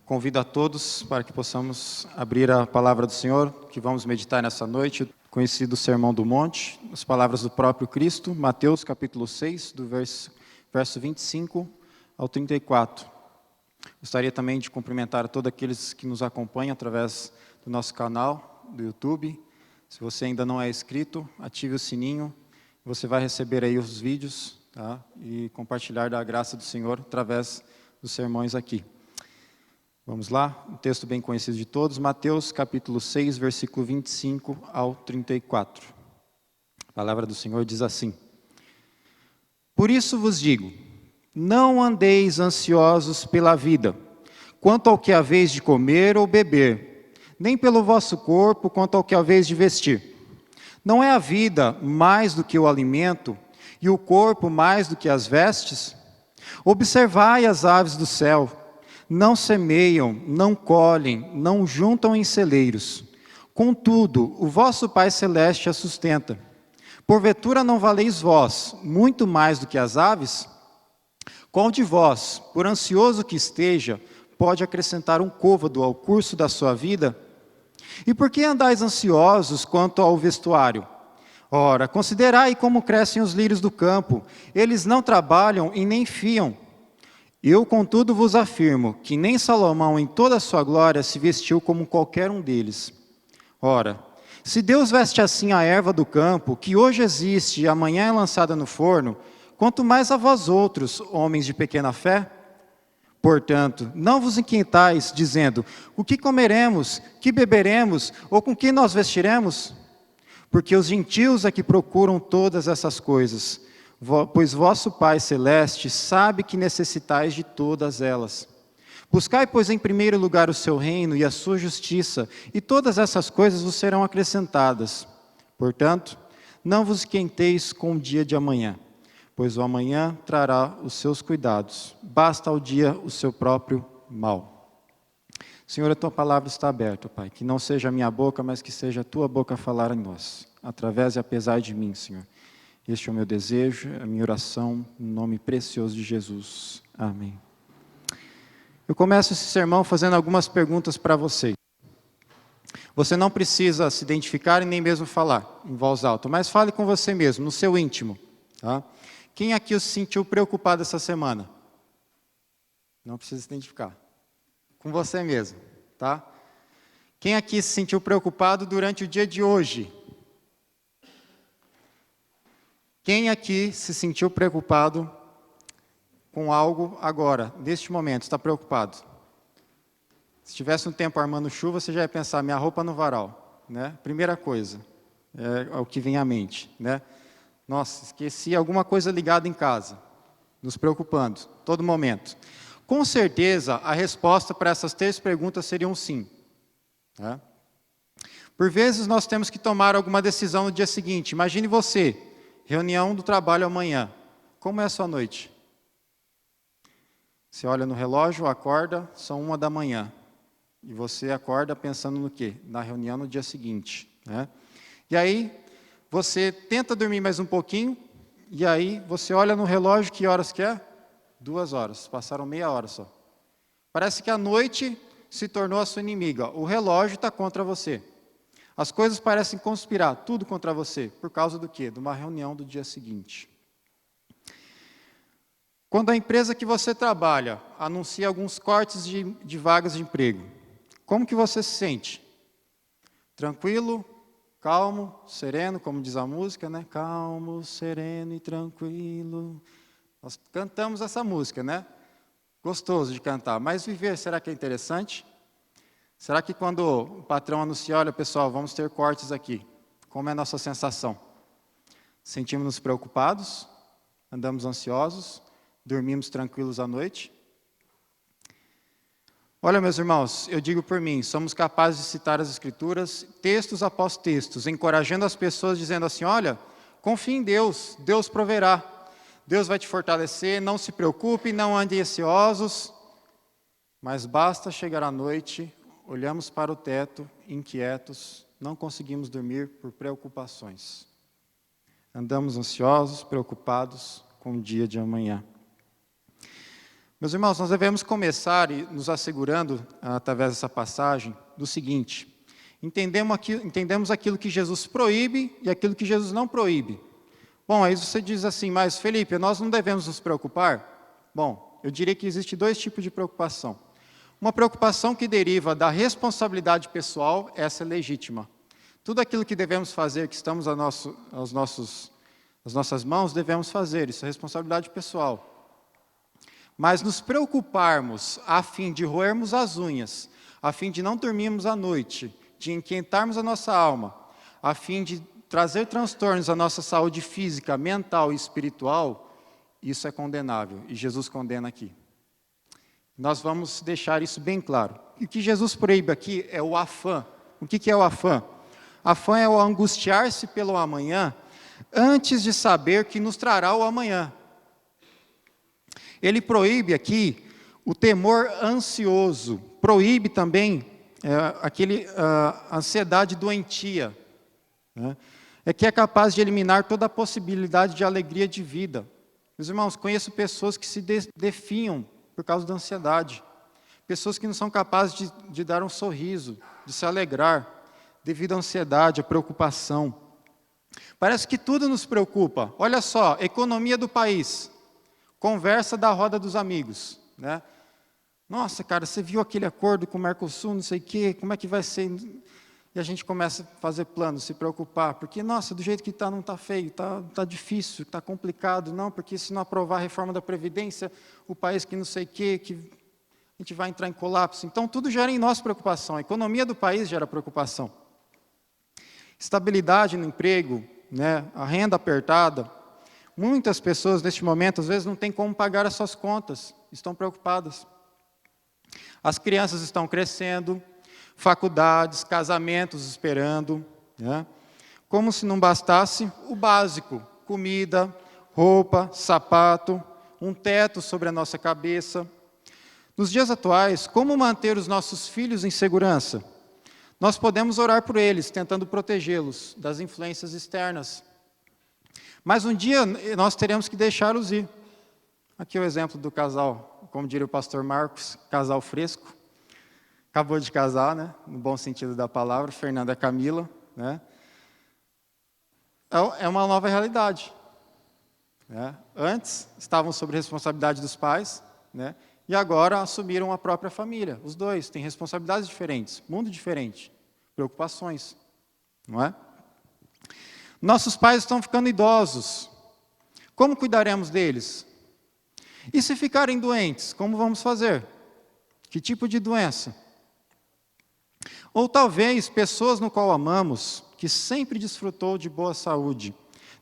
Convido a todos para que possamos abrir a palavra do Senhor, que vamos meditar nessa noite, o conhecido Sermão do Monte, as palavras do próprio Cristo, Mateus capítulo 6, do verso 25 ao 34. Gostaria também de cumprimentar a todos aqueles que nos acompanham através do nosso canal do YouTube. Se você ainda não é inscrito, ative o sininho, você vai receber aí os vídeos, tá? E compartilhar da graça do Senhor através dos sermões aqui. Vamos lá, um texto bem conhecido de todos, Mateus capítulo 6, versículo 25 ao 34. A palavra do Senhor diz assim: Por isso vos digo, não andeis ansiosos pela vida, quanto ao que haveis de comer ou beber, nem pelo vosso corpo, quanto ao que haveis de vestir. Não é a vida mais do que o alimento, e o corpo mais do que as vestes? Observai as aves do céu, não semeiam, não colhem, não juntam em celeiros. Contudo, o vosso Pai Celeste as sustenta. Porventura não valeis vós muito mais do que as aves? Qual de vós, por ansioso que esteja, pode acrescentar um côvado ao curso da sua vida? E por que andais ansiosos quanto ao vestuário? Ora, considerai como crescem os lírios do campo, eles não trabalham e nem fiam. Eu, contudo, vos afirmo que nem Salomão, em toda a sua glória, se vestiu como qualquer um deles. Ora, se Deus veste assim a erva do campo, que hoje existe e amanhã é lançada no forno, quanto mais a vós outros, homens de pequena fé? Portanto, não vos inquietais, dizendo, o que comeremos, que beberemos, ou com que nós vestiremos? Porque os gentios é que procuram todas essas coisas, pois vosso Pai Celeste sabe que necessitais de todas elas. Buscai, pois, em primeiro lugar o seu reino e a sua justiça, e todas essas coisas vos serão acrescentadas. Portanto, não vos esquenteis com o dia de amanhã, pois o amanhã trará os seus cuidados. Basta ao dia o seu próprio mal. Senhor, a tua palavra está aberta, Pai. Que não seja a minha boca, mas que seja a tua boca a falar em nós, através e apesar de mim, Senhor. Este é o meu desejo, a minha oração, no nome precioso de Jesus. Amém. Eu começo esse sermão fazendo algumas perguntas para você. Você não precisa se identificar e nem mesmo falar em voz alta, mas fale com você mesmo, no seu íntimo. Tá? Quem aqui se sentiu preocupado essa semana? Não precisa se identificar. Com você mesmo, tá? Quem aqui se sentiu preocupado durante o dia de hoje? Quem aqui se sentiu preocupado com algo agora, neste momento, está preocupado? Se tivesse um tempo armando chuva, você já ia pensar, minha roupa no varal, né? Primeira coisa, é o que vem à mente, né? Nossa, esqueci alguma coisa ligada em casa, nos preocupando, todo momento. Com certeza, a resposta para essas 3 perguntas seria um sim. Né? Por vezes, nós temos que tomar alguma decisão no dia seguinte. Imagine você, reunião do trabalho amanhã. Como é a sua noite? Você olha no relógio, acorda, são 1 da manhã. E você acorda pensando no quê? Na reunião no dia seguinte. Né? E aí, você tenta dormir mais um pouquinho, e aí você olha no relógio, que horas que é? 2 horas, passaram meia hora só. Parece que a noite se tornou a sua inimiga. O relógio está contra você. As coisas parecem conspirar, tudo contra você. Por causa do quê? De uma reunião do dia seguinte. Quando a empresa que você trabalha anuncia alguns cortes de vagas de emprego, como que você se sente? Tranquilo, calmo, sereno, como diz a música, né? Calmo, sereno e tranquilo. Nós cantamos essa música, né? Gostoso de cantar, mas viver, será que é interessante? Será que quando o patrão anuncia, olha pessoal, vamos ter cortes aqui, como é a nossa sensação? Sentimos-nos preocupados? Andamos ansiosos? Dormimos tranquilos à noite? Olha, meus irmãos, eu digo por mim, somos capazes de citar as Escrituras, textos após textos, encorajando as pessoas, dizendo assim, olha, confie em Deus, Deus proverá. Deus vai te fortalecer, não se preocupe, não ande ansiosos. Mas basta chegar à noite, olhamos para o teto, inquietos, não conseguimos dormir por preocupações. Andamos ansiosos, preocupados com o dia de amanhã. Meus irmãos, nós devemos começar nos assegurando, através dessa passagem, do seguinte: entendemos aquilo que Jesus proíbe e aquilo que Jesus não proíbe. Bom, aí você diz assim, mas Felipe, nós não devemos nos preocupar? Bom, eu diria que existe dois tipos de preocupação. Uma preocupação que deriva da responsabilidade pessoal, essa é legítima. Tudo aquilo que devemos fazer, que estamos às nossas mãos, devemos fazer, isso é responsabilidade pessoal. Mas nos preocuparmos a fim de roermos as unhas, a fim de não dormirmos à noite, de inquietarmos a nossa alma, a fim de trazer transtornos à nossa saúde física, mental e espiritual, isso é condenável, e Jesus condena aqui. Nós vamos deixar isso bem claro. E o que Jesus proíbe aqui é o afã. O que é o afã? Afã é o angustiar-se pelo amanhã, antes de saber que nos trará o amanhã. Ele proíbe aqui o temor ansioso, proíbe também ansiedade doentia, né? É que é capaz de eliminar toda a possibilidade de alegria de vida. Meus irmãos, conheço pessoas que se definham por causa da ansiedade, pessoas que não são capazes de dar um sorriso, de se alegrar, devido à ansiedade, à preocupação. Parece que tudo nos preocupa. Olha só, economia do país, conversa da roda dos amigos, né? Nossa, cara, você viu aquele acordo com o Mercosul, não sei o quê, como é que vai ser? E a gente começa a fazer planos, se preocupar, porque, nossa, do jeito que está, não está feio, está difícil, está complicado, não, porque se não aprovar a reforma da Previdência, o país que não sei o quê, que a gente vai entrar em colapso. Então, tudo gera em nós preocupação, a economia do país gera preocupação. Estabilidade no emprego, né, a renda apertada. Muitas pessoas, neste momento, às vezes não têm como pagar as suas contas, estão preocupadas. As crianças estão crescendo, faculdades, casamentos esperando, né? Como se não bastasse o básico, comida, roupa, sapato, um teto sobre a nossa cabeça. Nos dias atuais, como manter os nossos filhos em segurança? Nós podemos orar por eles, tentando protegê-los das influências externas. Mas um dia nós teremos que deixá-los ir. Aqui é o exemplo do casal, como diria o pastor Marcos, casal fresco. Acabou de casar, né? No bom sentido da palavra, Fernanda e Camila, né? É uma nova realidade, né? Antes estavam sob responsabilidade dos pais, né? E agora assumiram a própria família. Os dois têm responsabilidades diferentes, mundo diferente, preocupações, não é? Nossos pais estão ficando idosos. Como cuidaremos deles? E se ficarem doentes, como vamos fazer? Que tipo de doença? Ou talvez pessoas no qual amamos, que sempre desfrutou de boa saúde,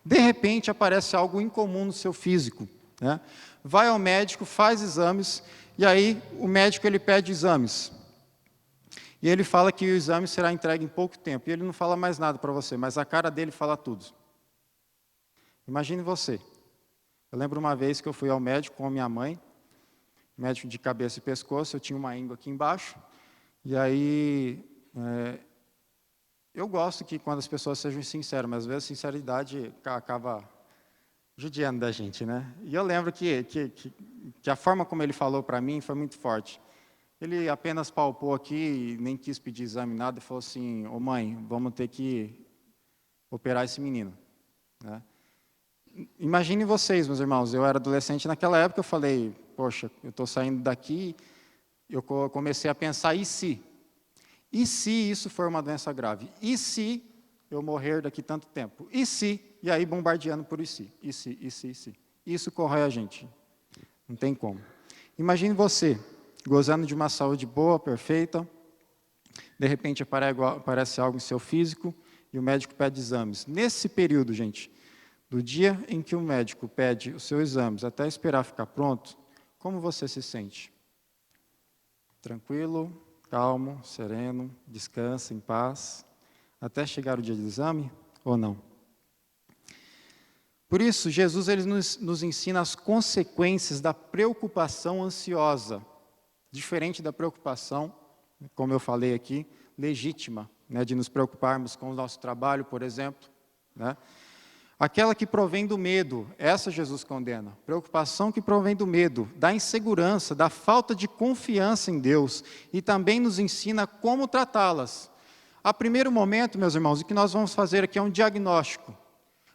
de repente aparece algo incomum no seu físico, né? Vai ao médico, faz exames, e aí o médico ele pede exames. E ele fala que o exame será entregue em pouco tempo. E ele não fala mais nada para você, mas a cara dele fala tudo. Imagine você. Eu lembro uma vez que eu fui ao médico com a minha mãe, médico de cabeça e pescoço, eu tinha uma íngua aqui embaixo, e aí eu gosto que quando as pessoas sejam sinceras, mas às vezes a sinceridade acaba judiando da gente, né? E eu lembro que a forma como ele falou para mim foi muito forte. Ele apenas palpou aqui, nem quis pedir exame, nada, e falou assim, ô mãe, vamos ter que operar esse menino, né? Imaginem vocês, meus irmãos, eu era adolescente naquela época, eu falei, poxa, eu estou saindo daqui, eu comecei a pensar, e se? E se isso for uma doença grave? E se eu morrer daqui tanto tempo? E se? E aí bombardeando por e se? E se? E se? E se? Isso corrói a gente, não tem como. Imagine você, gozando de uma saúde boa, perfeita, de repente aparece algo em seu físico e o médico pede exames. Nesse período, gente, do dia em que o médico pede os seus exames até esperar ficar pronto, como você se sente? Tranquilo, calmo, sereno, descansa, em paz, até chegar o dia do exame ou não? Por isso, Jesus ele nos ensina as consequências da preocupação ansiosa, diferente da preocupação, como eu falei aqui, legítima, né, de nos preocuparmos com o nosso trabalho, por exemplo, né? Aquela que provém do medo, essa Jesus condena. Preocupação que provém do medo, da insegurança, da falta de confiança em Deus, e também nos ensina como tratá-las. A primeiro momento, meus irmãos, o que nós vamos fazer aqui é um diagnóstico,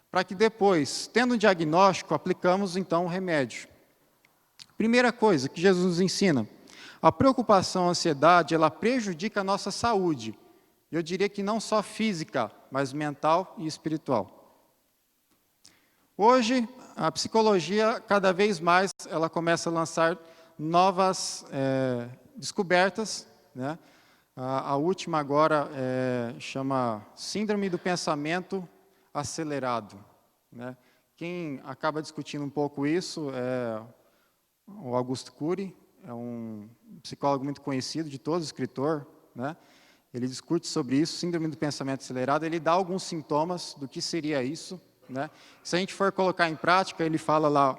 para que depois, tendo um diagnóstico, aplicamos então o remédio. Primeira coisa que Jesus nos ensina, a preocupação, a ansiedade, ela prejudica a nossa saúde. Eu diria que não só física, mas mental e espiritual. Hoje, a psicologia, cada vez mais, ela começa a lançar novas descobertas, né? A última agora chama Síndrome do Pensamento Acelerado, né? Quem acaba discutindo um pouco isso é o Augusto Cury, é um psicólogo muito conhecido de todos, escritor, né? Ele discute sobre isso, Síndrome do Pensamento Acelerado, ele dá alguns sintomas do que seria isso, né? Se a gente for colocar em prática, ele fala lá,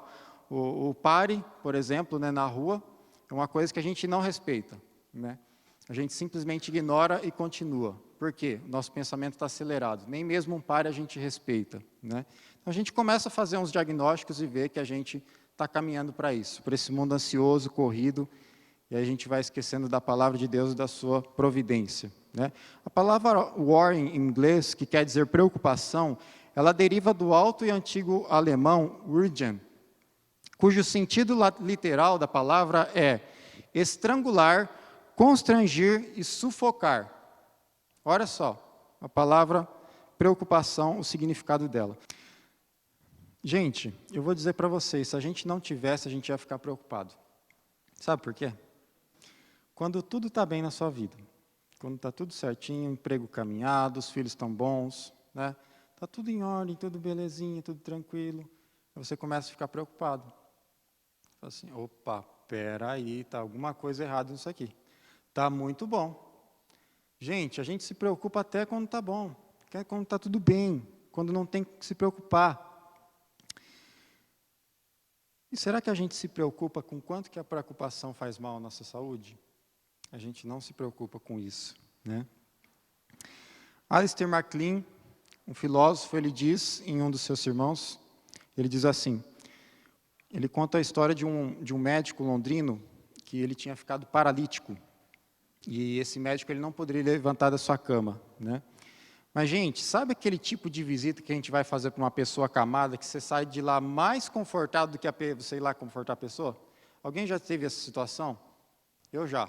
o pare, por exemplo, né, na rua, é uma coisa que a gente não respeita, né? A gente simplesmente ignora e continua. Por quê? Nosso pensamento está acelerado. Nem mesmo um pare a gente respeita, né? Então a gente começa a fazer uns diagnósticos e ver que a gente está caminhando para isso, para esse mundo ansioso, corrido, e aí a gente vai esquecendo da palavra de Deus e da sua providência, né? A palavra worry em inglês, que quer dizer preocupação, ela deriva do alto e antigo alemão Urgen, cujo sentido literal da palavra é estrangular, constranger e sufocar. Olha só, a palavra preocupação, o significado dela. Gente, eu vou dizer para vocês, se a gente não tivesse, a gente ia ficar preocupado. Sabe por quê? Quando tudo está bem na sua vida, quando está tudo certinho, emprego caminhado, os filhos estão bons, né? Está tudo em ordem, tudo belezinha, tudo tranquilo, aí você começa a ficar preocupado. Fala assim, opa, peraí, está alguma coisa errada nisso aqui. Está muito bom. Gente, a gente se preocupa até quando está bom, quando está tudo bem, quando não tem que se preocupar. E será que a gente se preocupa com quanto que a preocupação faz mal à nossa saúde? A gente não se preocupa com isso, né? Alistair MacLean, um filósofo, ele diz em um dos seus sermões, ele diz assim, ele conta a história de um médico londrino que ele tinha ficado paralítico. E esse médico ele não poderia levantar da sua cama, né? Mas, gente, sabe aquele tipo de visita que a gente vai fazer para uma pessoa acamada, que você sai de lá mais confortado do que você ir lá confortar a pessoa? Alguém já teve essa situação? Eu já.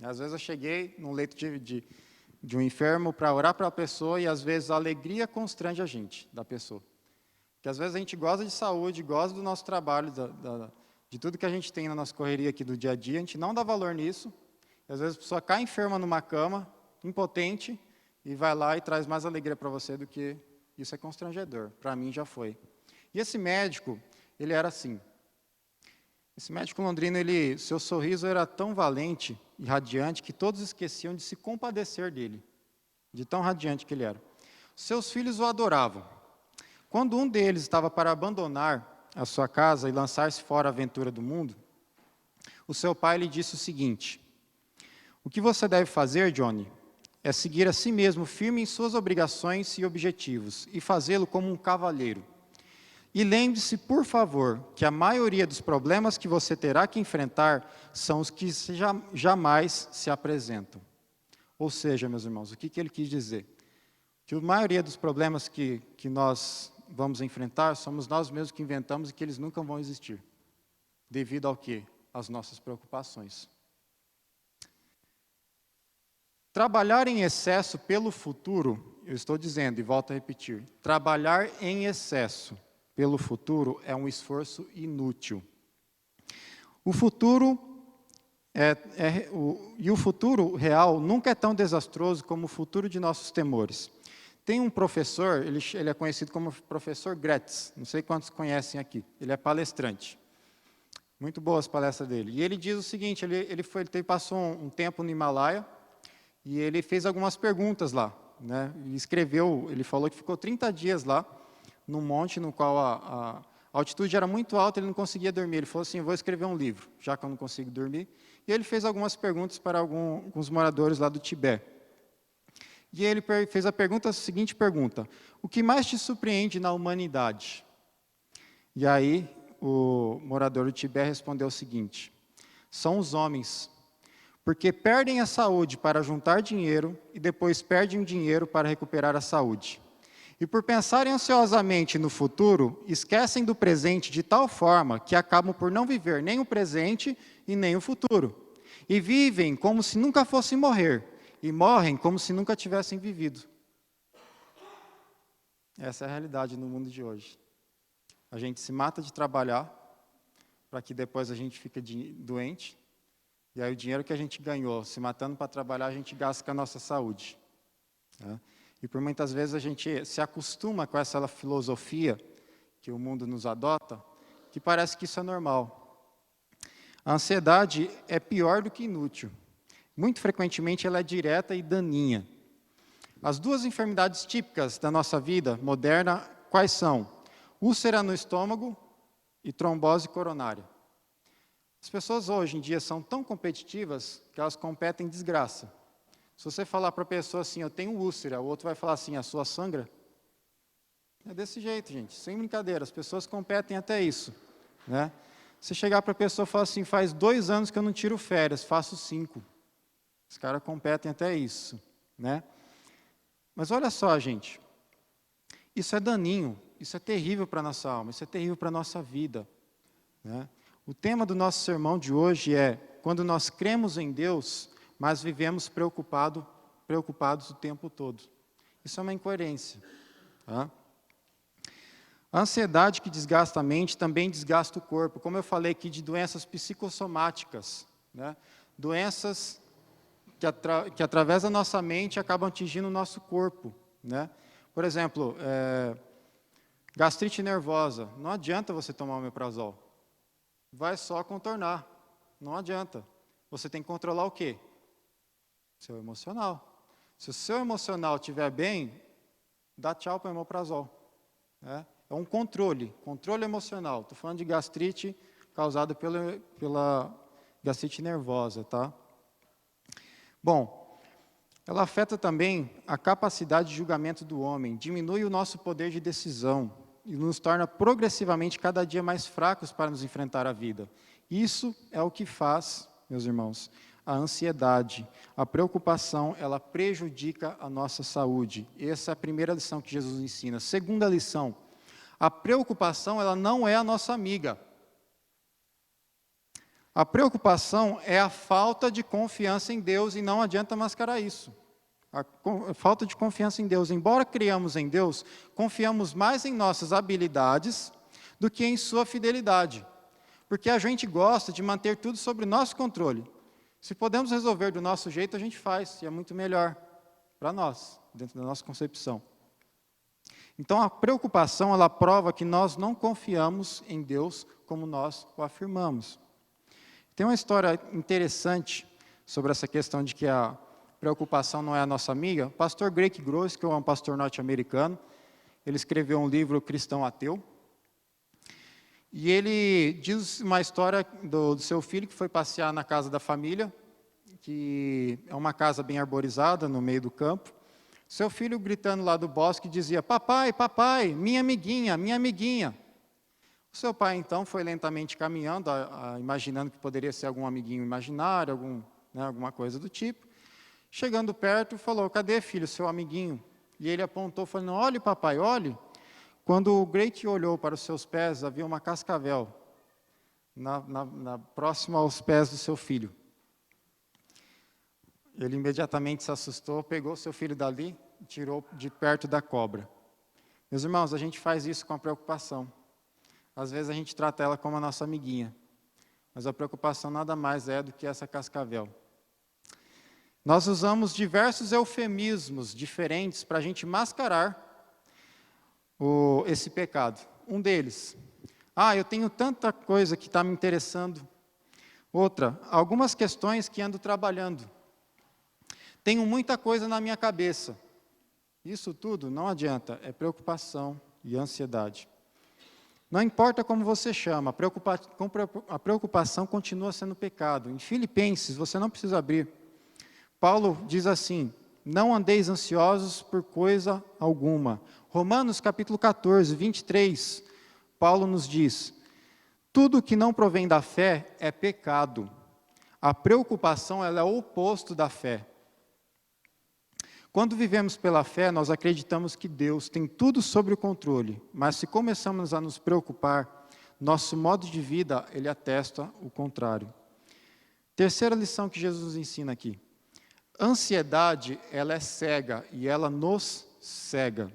Às vezes eu cheguei num leito de um enfermo para orar para a pessoa e às vezes a alegria constrange a gente, da pessoa. Porque às vezes a gente gosta de saúde, gosta do nosso trabalho, de tudo que a gente tem na nossa correria aqui do dia a dia, a gente não dá valor nisso. E às vezes a pessoa cai enferma numa cama, impotente, e vai lá e traz mais alegria para você do que isso é constrangedor. Para mim já foi. E esse médico, ele era assim. Esse médico londrino, seu sorriso era tão valente e radiante que todos esqueciam de se compadecer dele, de tão radiante que ele era. Seus filhos o adoravam. Quando um deles estava para abandonar a sua casa e lançar-se fora à aventura do mundo, o seu pai lhe disse o seguinte, o que você deve fazer, Johnny, é seguir a si mesmo firme em suas obrigações e objetivos, e fazê-lo como um cavalheiro. E lembre-se, por favor, que a maioria dos problemas que você terá que enfrentar são os que jamais se apresentam. Ou seja, meus irmãos, o que ele quis dizer? Que a maioria dos problemas que nós vamos enfrentar, somos nós mesmos que inventamos e que eles nunca vão existir. Devido ao quê? Às nossas preocupações. Trabalhar em excesso pelo futuro, eu estou dizendo e volto a repetir, trabalhar em excesso pelo futuro é um esforço inútil. O futuro o futuro real nunca é tão desastroso como o futuro de nossos temores. Tem um professor, ele é conhecido como professor Gretz, não sei quantos conhecem aqui, ele é palestrante. Muito boas as palestras dele. E ele diz o seguinte, ele passou um tempo no Himalaia, e ele fez algumas perguntas lá, né? Ele falou que ficou 30 dias lá, num monte no qual a altitude era muito alta, ele não conseguia dormir. Ele falou assim, eu vou escrever um livro, já que eu não consigo dormir. E ele fez algumas perguntas para alguns moradores lá do Tibete. E ele fez a seguinte pergunta: o que mais te surpreende na humanidade? E aí o morador de Tibé respondeu o seguinte: são os homens, porque perdem a saúde para juntar dinheiro e depois perdem o dinheiro para recuperar a saúde. E por pensarem ansiosamente no futuro, esquecem do presente de tal forma que acabam por não viver nem o presente e nem o futuro. E vivem como se nunca fossem morrer, e morrem como se nunca tivessem vivido. Essa é a realidade no mundo de hoje. A gente se mata de trabalhar, para que depois a gente fique doente, e aí o dinheiro que a gente ganhou se matando para trabalhar, a gente gasta com a nossa saúde. Tá? E por muitas vezes a gente se acostuma com essa filosofia que o mundo nos adota, que parece que isso é normal. A ansiedade é pior do que inútil. Muito frequentemente ela é direta e daninha. As duas enfermidades típicas da nossa vida moderna, quais são? Úlcera no estômago e trombose coronária. As pessoas hoje em dia são tão competitivas que elas competem em desgraça. Se você falar para a pessoa assim, eu tenho úlcera, o outro vai falar assim, a sua sangra? É desse jeito, gente, sem brincadeira, as pessoas competem até isso. Né? Se chegar para a pessoa e falar assim, faz 2 anos que eu não tiro férias, faço 5. Os caras competem até isso. Né? Mas olha só, gente, isso é daninho, isso é terrível para a nossa alma, isso é terrível para a nossa vida. Né? O tema do nosso sermão de hoje é, quando nós cremos em Deus, mas vivemos preocupados o tempo todo. Isso é uma incoerência. Tá? A ansiedade que desgasta a mente também desgasta o corpo. Como eu falei aqui de doenças psicossomáticas, né? Doenças que através da nossa mente acabam atingindo o nosso corpo. Né? Por exemplo, gastrite nervosa. Não adianta você tomar omeprazol. Vai só contornar. Não adianta. Você tem que controlar o quê? Seu emocional. Se o seu emocional estiver bem, dá tchau para o omeprazol. Né? É um controle emocional. Estou falando de gastrite causada pela gastrite nervosa. Tá? Bom, ela afeta também a capacidade de julgamento do homem, diminui o nosso poder de decisão e nos torna progressivamente cada dia mais fracos para nos enfrentar a vida. Isso é o que faz, meus irmãos, a ansiedade, a preocupação, ela prejudica a nossa saúde. Essa é a primeira lição que Jesus ensina. Segunda lição, a preocupação, ela não é a nossa amiga. A preocupação é a falta de confiança em Deus e não adianta mascarar isso. A falta de confiança em Deus. Embora criamos em Deus, confiamos mais em nossas habilidades do que em sua fidelidade. Porque a gente gosta de manter tudo sob nosso controle. Se podemos resolver do nosso jeito, a gente faz, e é muito melhor para nós, dentro da nossa concepção. Então, a preocupação, ela prova que nós não confiamos em Deus como nós o afirmamos. Tem uma história interessante sobre essa questão de que a preocupação não é a nossa amiga. O pastor Greg Gross, que é um pastor norte-americano, ele escreveu um livro Cristão Ateu, e ele diz uma história do seu filho que foi passear na casa da família, que é uma casa bem arborizada no meio do campo. Seu filho gritando lá do bosque dizia, papai, papai, minha amiguinha, minha amiguinha. O seu pai então foi lentamente caminhando, imaginando que poderia ser algum amiguinho imaginário, alguma coisa do tipo. Chegando perto, falou, cadê, filho, seu amiguinho? E ele apontou, falando, olhe, papai, olhe. Quando o Great olhou para os seus pés, havia uma cascavel próxima aos pés do seu filho. Ele imediatamente se assustou, pegou seu filho dali e tirou de perto da cobra. Meus irmãos, a gente faz isso com a preocupação. Às vezes a gente trata ela como a nossa amiguinha, mas a preocupação nada mais é do que essa cascavel. Nós usamos diversos eufemismos diferentes para a gente mascarar esse pecado. Um deles, eu tenho tanta coisa que está me interessando. Outra, algumas questões que ando trabalhando. Tenho muita coisa na minha cabeça. Isso tudo não adianta, é preocupação e ansiedade. Não importa como você chama, a preocupação continua sendo pecado. Em Filipenses, você não precisa abrir. Paulo diz assim, Não andeis ansiosos por coisa alguma. Romanos capítulo 14, 23, Paulo nos diz: tudo que não provém da fé é pecado. A preocupação ela é o oposto da fé. Quando vivemos pela fé, nós acreditamos que Deus tem tudo sob o controle, mas se começamos a nos preocupar, nosso modo de vida, ele atesta o contrário. Terceira lição que Jesus nos ensina aqui. Ansiedade, ela é cega e ela nos cega.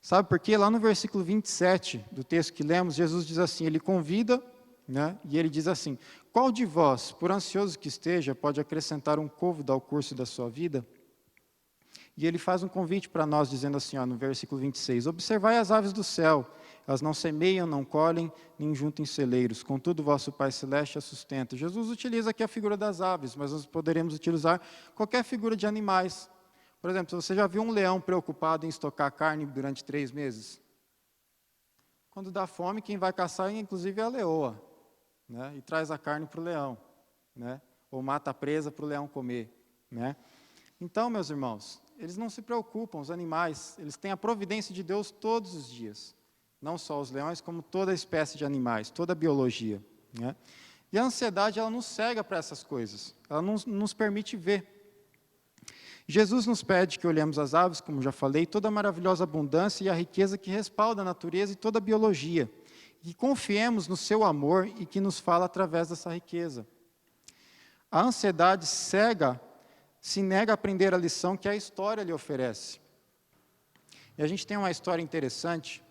Sabe por quê? Lá no versículo 27 do texto que lemos, Jesus diz assim, ele convida, né, e ele diz assim, qual de vós, por ansioso que esteja, pode acrescentar um côvado ao curso da sua vida? E ele faz um convite para nós, dizendo assim, no versículo 26, observai as aves do céu, elas não semeiam, não colhem, nem juntam em celeiros, contudo vosso Pai Celeste as sustenta. Jesus utiliza aqui a figura das aves, mas nós poderemos utilizar qualquer figura de animais. Por exemplo, você já viu um leão preocupado em estocar carne durante 3 meses? Quando dá fome, quem vai caçar, inclusive, é a leoa, né? E traz a carne para o leão, né? Ou mata a presa para o leão comer, né? Então, meus irmãos, eles não se preocupam, os animais, eles têm a providência de Deus todos os dias. Não só os leões, como toda a espécie de animais, toda a biologia, né? E a ansiedade, ela nos cega para essas coisas, ela não nos permite ver. Jesus nos pede que olhemos as aves, como já falei, toda a maravilhosa abundância e a riqueza que respalda a natureza e toda a biologia, e confiemos no seu amor e que nos fala através dessa riqueza. A ansiedade cega, se nega a aprender a lição que a história lhe oferece. E a gente tem uma história interessante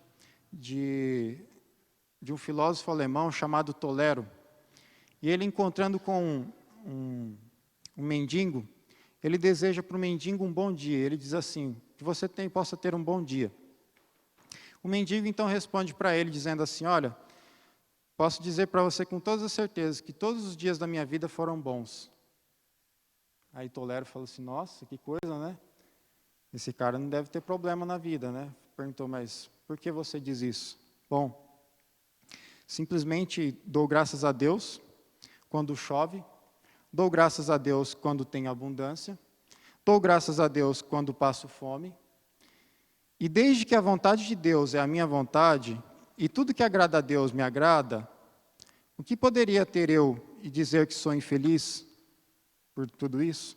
de um filósofo alemão chamado Tolero. E ele, encontrando com um mendigo, ele deseja para o mendigo um bom dia. Ele diz assim, que você possa ter um bom dia. O mendigo então responde para ele, dizendo assim, olha, posso dizer para você com todas as certezas que todos os dias da minha vida foram bons. Aí Tolero falou assim, nossa, que coisa, né? Esse cara não deve ter problema na vida, né? Perguntou, mas por que você diz isso? Bom, simplesmente dou graças a Deus quando chove, dou graças a Deus quando tem abundância, dou graças a Deus quando passo fome, e desde que a vontade de Deus é a minha vontade, e tudo que agrada a Deus me agrada, o que poderia ter eu e dizer que sou infeliz por tudo isso?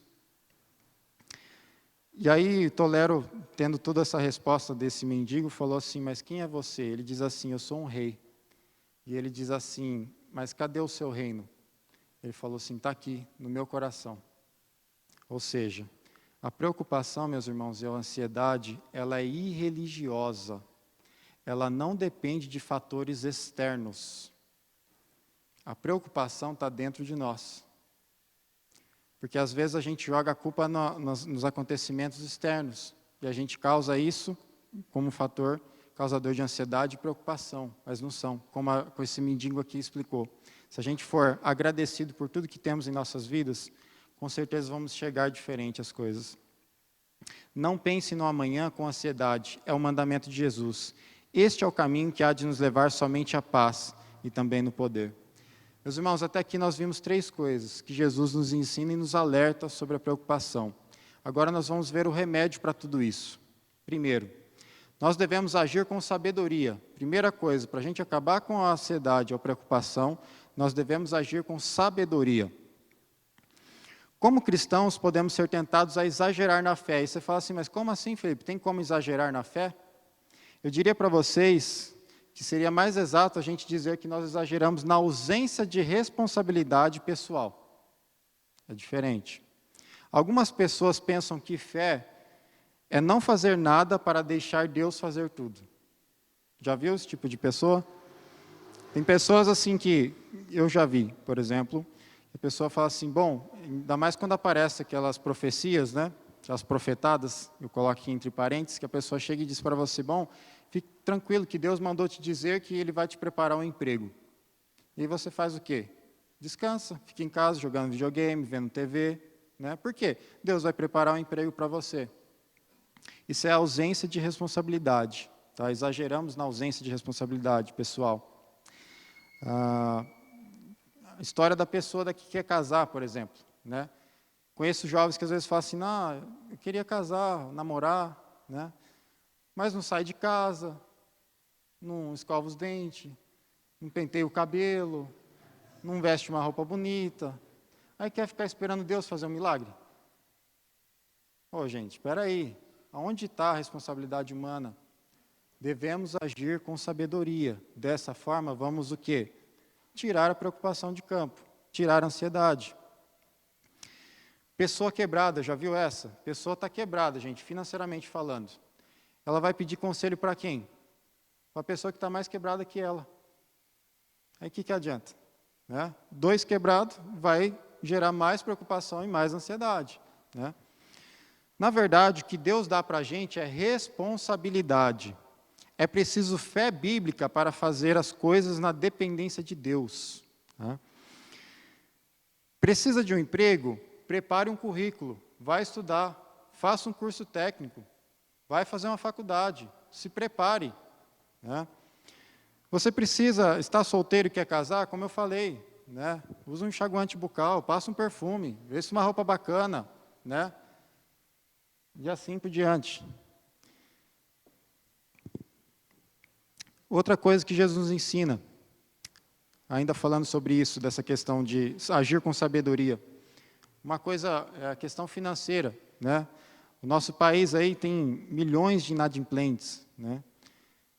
E aí Tolero, tendo toda essa resposta desse mendigo, falou assim, mas quem é você? Ele diz assim, eu sou um rei. E ele diz assim, mas cadê o seu reino? Ele falou assim, está aqui, no meu coração. Ou seja, a preocupação, meus irmãos, e a ansiedade, ela é irreligiosa. Ela não depende de fatores externos. A preocupação está dentro de nós. Porque às vezes a gente joga a culpa nos acontecimentos externos. E a gente causa isso como um fator causador de ansiedade e preocupação. Mas não são, como esse mendigo aqui explicou. Se a gente for agradecido por tudo que temos em nossas vidas, com certeza vamos chegar diferente às coisas. Não pense no amanhã com ansiedade, é o mandamento de Jesus. Este é o caminho que há de nos levar somente à paz e também no poder. Meus irmãos, até aqui nós vimos 3 coisas que Jesus nos ensina e nos alerta sobre a preocupação. Agora nós vamos ver o remédio para tudo isso. Primeiro, nós devemos agir com sabedoria. Primeira coisa, para a gente acabar com a ansiedade ou a preocupação, nós devemos agir com sabedoria. Como cristãos, podemos ser tentados a exagerar na fé. E você fala assim, mas como assim, Felipe? Tem como exagerar na fé? Eu diria para vocês que seria mais exato a gente dizer que nós exageramos na ausência de responsabilidade pessoal. É diferente. Algumas pessoas pensam que fé é não fazer nada para deixar Deus fazer tudo. Já viu esse tipo de pessoa? Tem pessoas assim que eu já vi, por exemplo, a pessoa fala assim, bom, ainda mais quando aparecem aquelas profecias, né? As profetadas, eu coloco aqui entre parênteses, que a pessoa chega e diz para você, bom, fique tranquilo que Deus mandou te dizer que Ele vai te preparar um emprego. E aí você faz o quê? Descansa, fica em casa jogando videogame, vendo TV, né? Por quê? Deus vai preparar um emprego para você. Isso é ausência de responsabilidade, tá? Exageramos na ausência de responsabilidade pessoal. A história da pessoa que quer casar, por exemplo, né? Conheço jovens que às vezes falam assim, não, eu queria casar, namorar, né? Mas não sai de casa, não escova os dentes, não penteia o cabelo, não veste uma roupa bonita. Aí quer ficar esperando Deus fazer um milagre? Ô, gente, espera aí. Aonde está a responsabilidade humana? Devemos agir com sabedoria. Dessa forma, vamos o quê? Tirar a preocupação de campo, tirar a ansiedade. Pessoa quebrada, já viu essa? Pessoa está quebrada, gente, financeiramente falando. Ela vai pedir conselho para quem? Para a pessoa que está mais quebrada que ela. Aí o que adianta? Né? 2 quebrados vai gerar mais preocupação e mais ansiedade. Né? Na verdade, o que Deus dá para a gente é responsabilidade. É preciso fé bíblica para fazer as coisas na dependência de Deus. Né? Precisa de um emprego? Prepare um currículo, vai estudar, faça um curso técnico, vai fazer uma faculdade, se prepare. Né? Você precisa estar solteiro e quer casar, como eu falei, né? Usa um enxaguante bucal, passa um perfume, vê-se uma roupa bacana, né? E assim por diante. Outra coisa que Jesus nos ensina, ainda falando sobre isso, dessa questão de agir com sabedoria. Uma coisa é a questão financeira, né? O nosso país aí tem milhões de inadimplentes, né?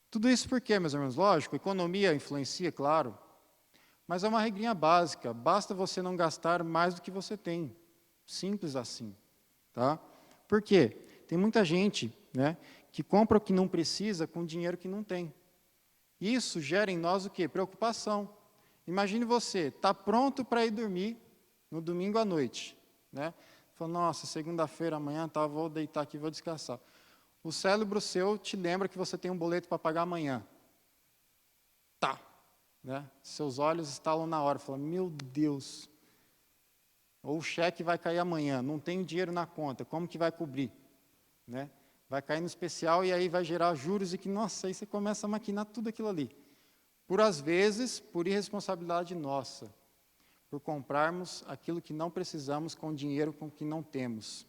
Tudo isso por quê, meus irmãos? Lógico, a economia influencia, claro, mas é uma regrinha básica, basta você não gastar mais do que você tem. Simples assim, tá? Por quê? Tem muita gente, né, que compra o que não precisa com dinheiro que não tem. Isso gera em nós o quê? Preocupação. Imagine você, está pronto para ir dormir no domingo à noite, né? Fala, nossa, segunda-feira, amanhã, tá, vou deitar aqui, vou descansar. O cérebro seu te lembra que você tem um boleto para pagar amanhã. Tá. Né? Seus olhos estalam na hora, fala, meu Deus, ou o cheque vai cair amanhã, não tenho dinheiro na conta, como que vai cobrir? Né? Vai cair no especial e aí vai gerar juros e que, nossa, aí você começa a maquinar tudo aquilo ali. Por às vezes, por irresponsabilidade nossa, por comprarmos aquilo que não precisamos com dinheiro com que não temos.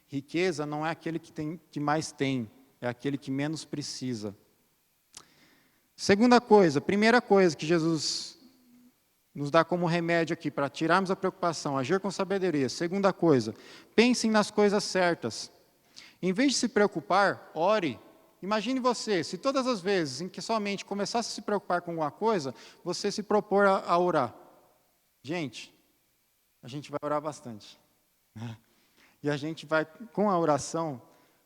Riqueza não é aquele que mais tem, é aquele que menos precisa. Segunda coisa, primeira coisa que Jesus nos dá como remédio aqui para tirarmos a preocupação, agir com sabedoria. Segunda coisa, pensem nas coisas certas. Em vez de se preocupar, ore. Imagine você, se todas as vezes em que sua mente começasse a se preocupar com alguma coisa, você se propor a orar. Gente, a gente vai orar bastante. E a gente vai, com a oração,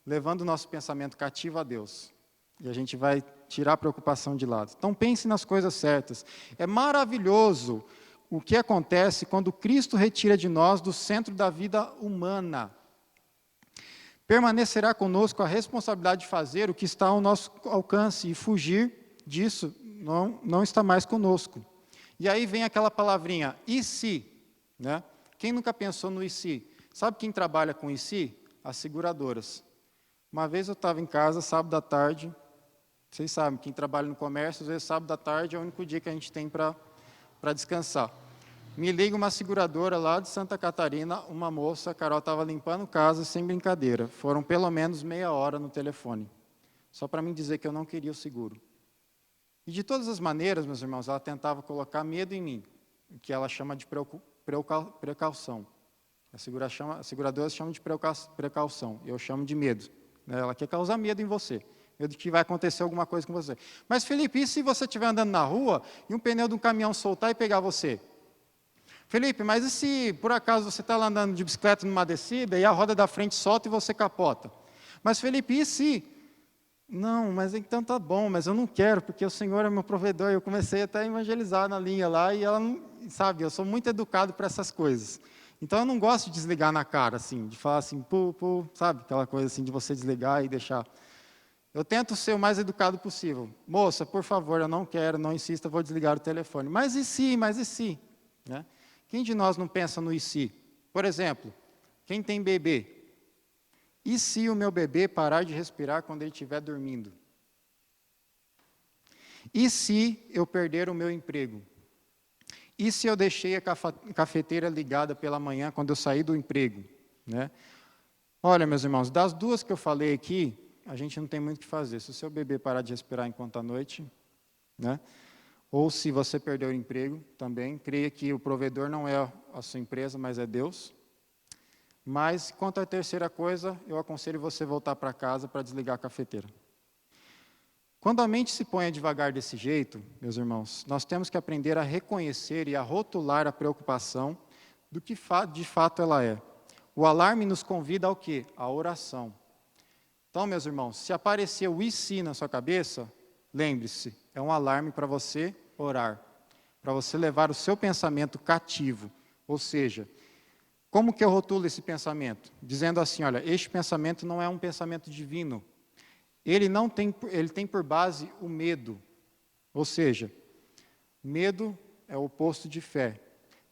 levando o nosso pensamento cativo a Deus. E a gente vai tirar a preocupação de lado. Então pense nas coisas certas. É maravilhoso o que acontece quando Cristo retira de nós do centro da vida humana. Permanecerá conosco a responsabilidade de fazer o que está ao nosso alcance e fugir disso não está mais conosco. E aí vem aquela palavrinha, e se? Né? Quem nunca pensou no e se? Sabe quem trabalha com e se? As seguradoras. Uma vez eu estava em casa, sábado à tarde, vocês sabem, quem trabalha no comércio, às vezes sábado à tarde é o único dia que a gente tem para descansar. Me liga uma seguradora lá de Santa Catarina, uma moça, a Carol estava limpando casa, sem brincadeira. Foram pelo menos meia hora no telefone, só para me dizer que eu não queria o seguro. E de todas as maneiras, meus irmãos, ela tentava colocar medo em mim, o que ela chama de precaução. A seguradora chama de precaução, eu chamo de medo. Ela quer causar medo em você, medo de que vai acontecer alguma coisa com você. Mas, Felipe, e se você estiver andando na rua e um pneu de um caminhão soltar e pegar você? Felipe, mas e se por acaso você está lá andando de bicicleta numa descida e a roda da frente solta e você capota? Mas, Felipe, e se? Não, mas então tá bom, mas eu não quero, porque o Senhor é meu provedor. Eu comecei até a evangelizar na linha lá e ela não, sabe, eu sou muito educado para essas coisas. Então eu não gosto de desligar na cara, assim, de falar assim, sabe, aquela coisa assim de você desligar e deixar. Eu tento ser o mais educado possível. Moça, por favor, eu não quero, não insista, vou desligar o telefone. Mas e se, mas e se? Né? Quem de nós não pensa no e se? Por exemplo, quem tem bebê? E se o meu bebê parar de respirar quando ele estiver dormindo? E se eu perder o meu emprego? E se eu deixei a cafeteira ligada pela manhã quando eu saí do emprego? Né? Olha, meus irmãos, das duas que eu falei aqui, a gente não tem muito o que fazer. Se o seu bebê parar de respirar enquanto à noite, né? Ou se você perdeu o emprego também, creia que o provedor não é a sua empresa, mas é Deus. Mas, quanto à terceira coisa, eu aconselho você voltar para casa para desligar a cafeteira. Quando a mente se põe devagar desse jeito, meus irmãos, nós temos que aprender a reconhecer e a rotular a preocupação do que de fato ela é. O alarme nos convida ao quê? À oração. Então, meus irmãos, se aparecer o e se na sua cabeça, lembre-se, é um alarme para você orar, para você levar o seu pensamento cativo. Ou seja, como que eu rotulo esse pensamento? Dizendo assim, olha, este pensamento não é um pensamento divino. Ele tem por base o medo. Ou seja, medo é o oposto de fé.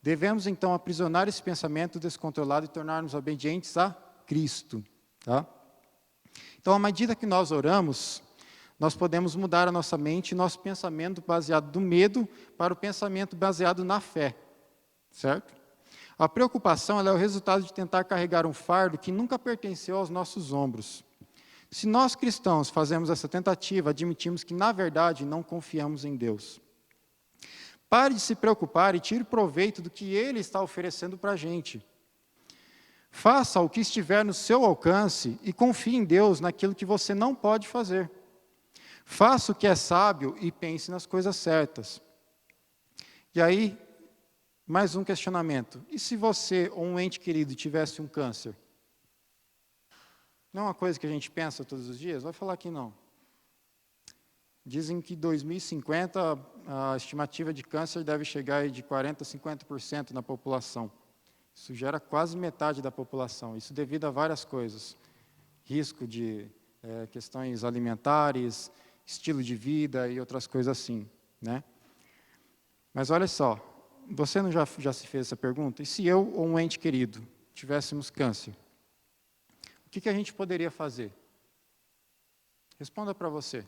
Devemos, então, aprisionar esse pensamento descontrolado e tornar-nos obedientes a Cristo. Tá? Então, à medida que nós oramos, nós podemos mudar a nossa mente e nosso pensamento baseado no medo para o pensamento baseado na fé. Certo? A preocupação ela é o resultado de tentar carregar um fardo que nunca pertenceu aos nossos ombros. Se nós cristãos fazemos essa tentativa, admitimos que, na verdade, não confiamos em Deus. Pare de se preocupar e tire proveito do que Ele está oferecendo para a gente. Faça o que estiver no seu alcance e confie em Deus naquilo que você não pode fazer. Faça o que é sábio e pense nas coisas certas. E aí, mais um questionamento. E se você ou um ente querido tivesse um câncer? Não é uma coisa que a gente pensa todos os dias? Vai falar que não. Dizem que em 2050 a estimativa de câncer deve chegar de 40% a 50% na população. Isso gera quase metade da população. Isso devido a várias coisas. Risco de questões alimentares, estilo de vida e outras coisas assim. Né? Mas olha só, você não já se fez essa pergunta? E se eu ou um ente querido tivéssemos câncer? O que a gente poderia fazer? Responda para você.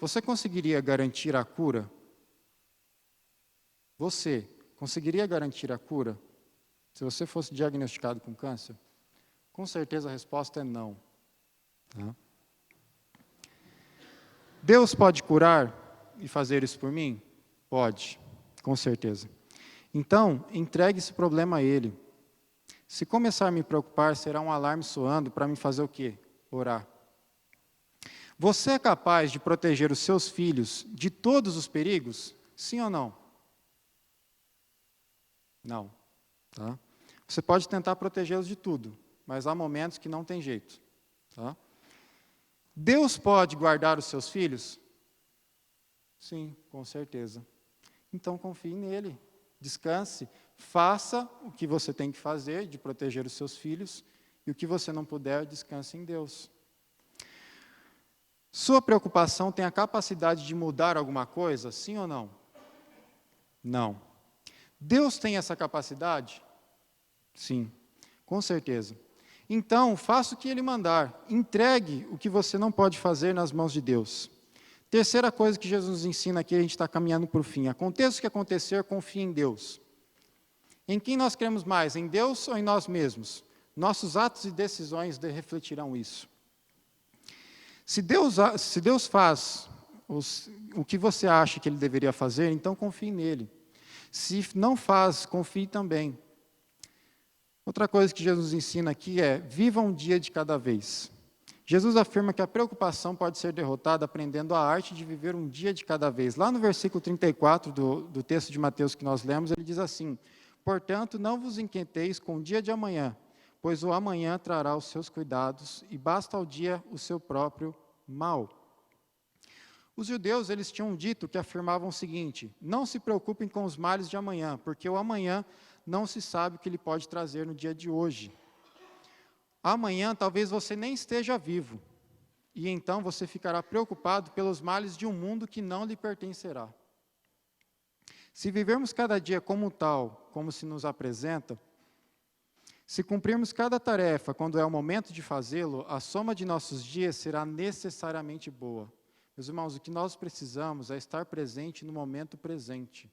Você conseguiria garantir a cura? Você conseguiria garantir a cura se você fosse diagnosticado com câncer? Com certeza a resposta é não. Tá? Deus pode curar e fazer isso por mim? Pode, com certeza. Então, entregue esse problema a Ele. Se começar a me preocupar, será um alarme soando para me fazer o quê? Orar. Você é capaz de proteger os seus filhos de todos os perigos? Sim ou não? Não. Tá? Você pode tentar protegê-los de tudo, mas há momentos que não tem jeito. Tá? Deus pode guardar os seus filhos? Sim, com certeza. Então confie nele, descanse, faça o que você tem que fazer de proteger os seus filhos e o que você não puder, descanse em Deus. Sua preocupação tem a capacidade de mudar alguma coisa? Sim ou não? Não. Deus tem essa capacidade? Sim, com certeza. Então, faça o que Ele mandar. Entregue o que você não pode fazer nas mãos de Deus. Terceira coisa que Jesus nos ensina aqui, a gente está caminhando para o fim. Aconteça o que acontecer, confie em Deus. Em quem nós cremos mais, em Deus ou em nós mesmos? Nossos atos e decisões refletirão isso. Se Deus faz o que você acha que Ele deveria fazer, então confie nele. Se não faz, confie também. Outra coisa que Jesus ensina aqui é, viva um dia de cada vez. Jesus afirma que a preocupação pode ser derrotada aprendendo a arte de viver um dia de cada vez. Lá no versículo 34 do texto de Mateus que nós lemos, ele diz assim, portanto, não vos inquieteis com o dia de amanhã, pois o amanhã trará os seus cuidados, e basta ao dia o seu próprio mal. Os judeus, eles tinham um dito que afirmavam o seguinte, não se preocupem com os males de amanhã, porque o amanhã não se sabe o que ele pode trazer no dia de hoje. Amanhã talvez você nem esteja vivo, e então você ficará preocupado pelos males de um mundo que não lhe pertencerá. Se vivermos cada dia como tal, como se nos apresenta, se cumprirmos cada tarefa quando é o momento de fazê-lo, a soma de nossos dias será necessariamente boa. Meus irmãos, o que nós precisamos é estar presente no momento presente.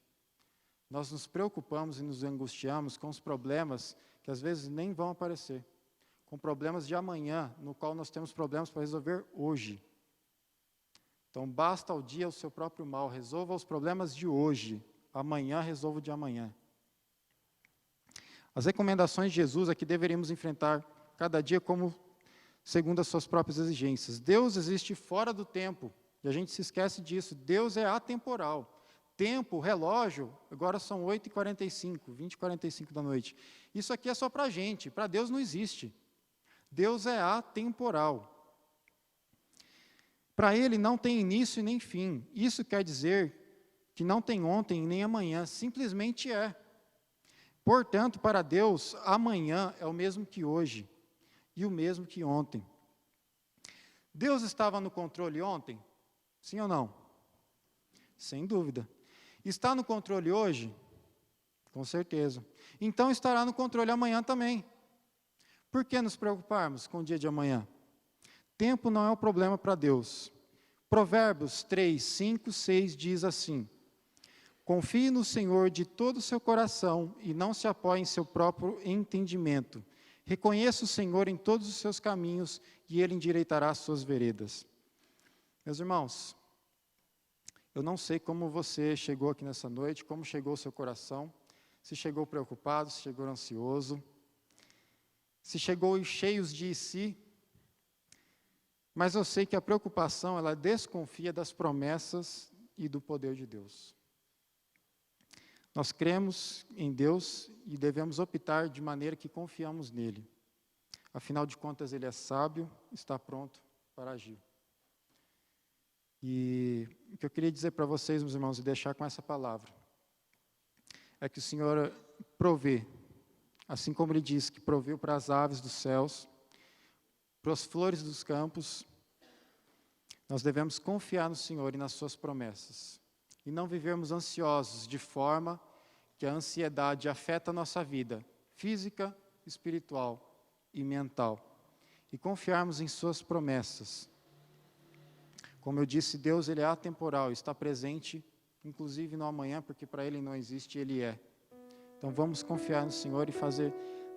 Nós nos preocupamos e nos angustiamos com os problemas que às vezes nem vão aparecer, com problemas de amanhã, no qual nós temos problemas para resolver hoje. Então, basta ao dia o seu próprio mal, resolva os problemas de hoje, amanhã resolva o de amanhã. As recomendações de Jesus é que deveríamos enfrentar cada dia como segundo as suas próprias exigências. Deus existe fora do tempo, e a gente se esquece disso. Deus é atemporal. Tempo, relógio, agora são 8h45, 20h45 da noite. Isso aqui é só para a gente, para Deus não existe. Deus é atemporal. Para Ele não tem início e nem fim. Isso quer dizer que não tem ontem nem amanhã, simplesmente é. Portanto, para Deus, amanhã é o mesmo que hoje e o mesmo que ontem. Deus estava no controle ontem? Sim ou não? Sem dúvida. Está no controle hoje? Com certeza. Então estará no controle amanhã também. Por que nos preocuparmos com o dia de amanhã? Tempo não é um problema para Deus. Provérbios 3, 5, 6 diz assim: confie no Senhor de todo o seu coração e não se apoie em seu próprio entendimento. Reconheça o Senhor em todos os seus caminhos e Ele endireitará as suas veredas. Meus irmãos, eu não sei como você chegou aqui nessa noite, como chegou o seu coração, se chegou preocupado, se chegou ansioso, se chegou cheios de si, mas eu sei que a preocupação, ela desconfia das promessas e do poder de Deus. Nós cremos em Deus e devemos optar de maneira que confiamos nele. Afinal de contas, Ele é sábio, está pronto para agir. E o que eu queria dizer para vocês, meus irmãos, e deixar com essa palavra, é que o Senhor provê, assim como Ele disse que proveu para as aves dos céus, para as flores dos campos, nós devemos confiar no Senhor e nas suas promessas. E não vivermos ansiosos de forma que a ansiedade afeta a nossa vida física, espiritual e mental. E confiarmos em suas promessas. Como eu disse, Deus ele é atemporal, está presente, inclusive no amanhã, porque para Ele não existe, Ele é. Então vamos confiar no Senhor e fazer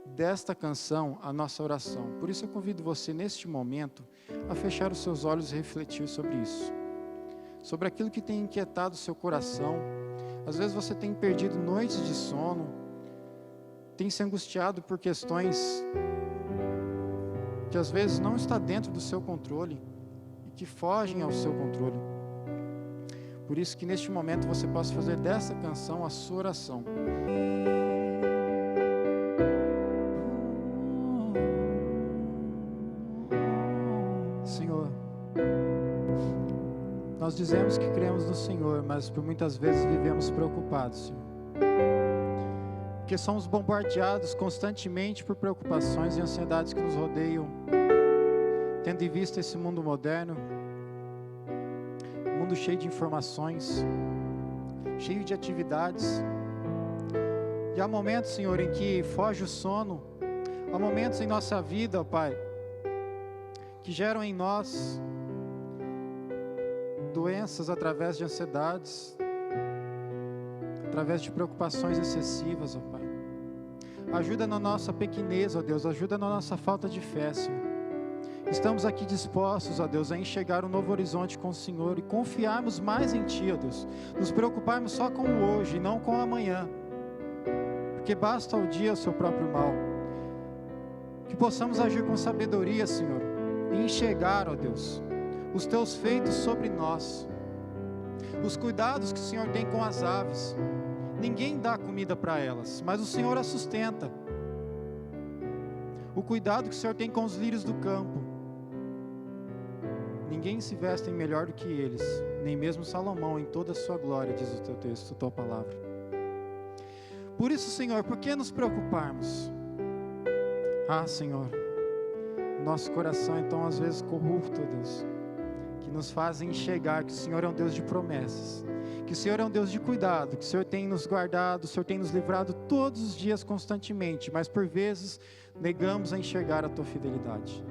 desta canção a nossa oração. Por isso eu convido você, neste momento, a fechar os seus olhos e refletir sobre isso. Sobre aquilo que tem inquietado o seu coração. Às vezes você tem perdido noites de sono, tem se angustiado por questões que às vezes não está dentro do seu controle e que fogem ao seu controle. Por isso que neste momento você possa fazer dessa canção a sua oração. Senhor, nós dizemos que cremos no Senhor, mas por muitas vezes vivemos preocupados, Senhor. Porque somos bombardeados constantemente por preocupações e ansiedades que nos rodeiam, tendo em vista esse mundo moderno, um mundo cheio de informações, cheio de atividades. E há momentos, Senhor, em que foge o sono, há momentos em nossa vida, ó Pai, que geram em nós doenças através de ansiedades, através de preocupações excessivas, ó Pai. Ajuda na nossa pequenez, ó Deus, ajuda na nossa falta de fé, Senhor. Estamos aqui dispostos, ó Deus, a enxergar um novo horizonte com o Senhor e confiarmos mais em Ti, ó Deus. Nos preocuparmos só com o hoje e não com o amanhã, porque basta ao dia o seu próprio mal. Que possamos agir com sabedoria, Senhor, e enxergar, ó Deus, os Teus feitos sobre nós, os cuidados que o Senhor tem com as aves. Ninguém dá comida para elas, mas o Senhor as sustenta. O cuidado que o Senhor tem com os lírios do campo. Ninguém se veste melhor do que eles, nem mesmo Salomão em toda a sua glória, diz o Teu texto, a Tua palavra. Por isso, Senhor, por que nos preocuparmos? Ah, Senhor, nosso coração então às vezes corrupto, Deus, que nos fazem enxergar que o Senhor é um Deus de promessas, que o Senhor é um Deus de cuidado, que o Senhor tem nos guardado, o Senhor tem nos livrado todos os dias constantemente, mas por vezes negamos a enxergar a Tua fidelidade.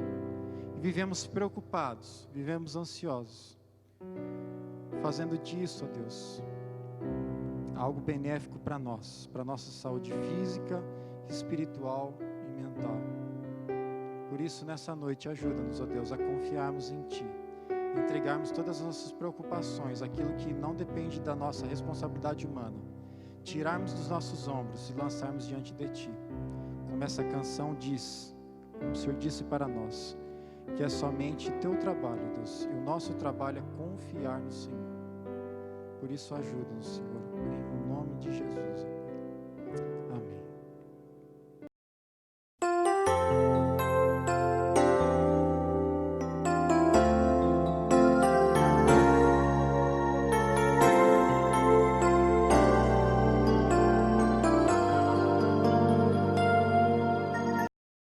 E vivemos preocupados, vivemos ansiosos, fazendo disso, ó Deus, algo benéfico para nós, para nossa saúde física, espiritual e mental. Por isso, nessa noite, ajuda-nos, ó Deus, a confiarmos em Ti, entregarmos todas as nossas preocupações, aquilo que não depende da nossa responsabilidade humana, tirarmos dos nossos ombros e lançarmos diante de Ti. Como essa canção diz, como o Senhor disse para nós, que é somente Teu trabalho, Deus, e o nosso trabalho é confiar no Senhor. Por isso, ajuda-nos, Senhor, em nome de Jesus.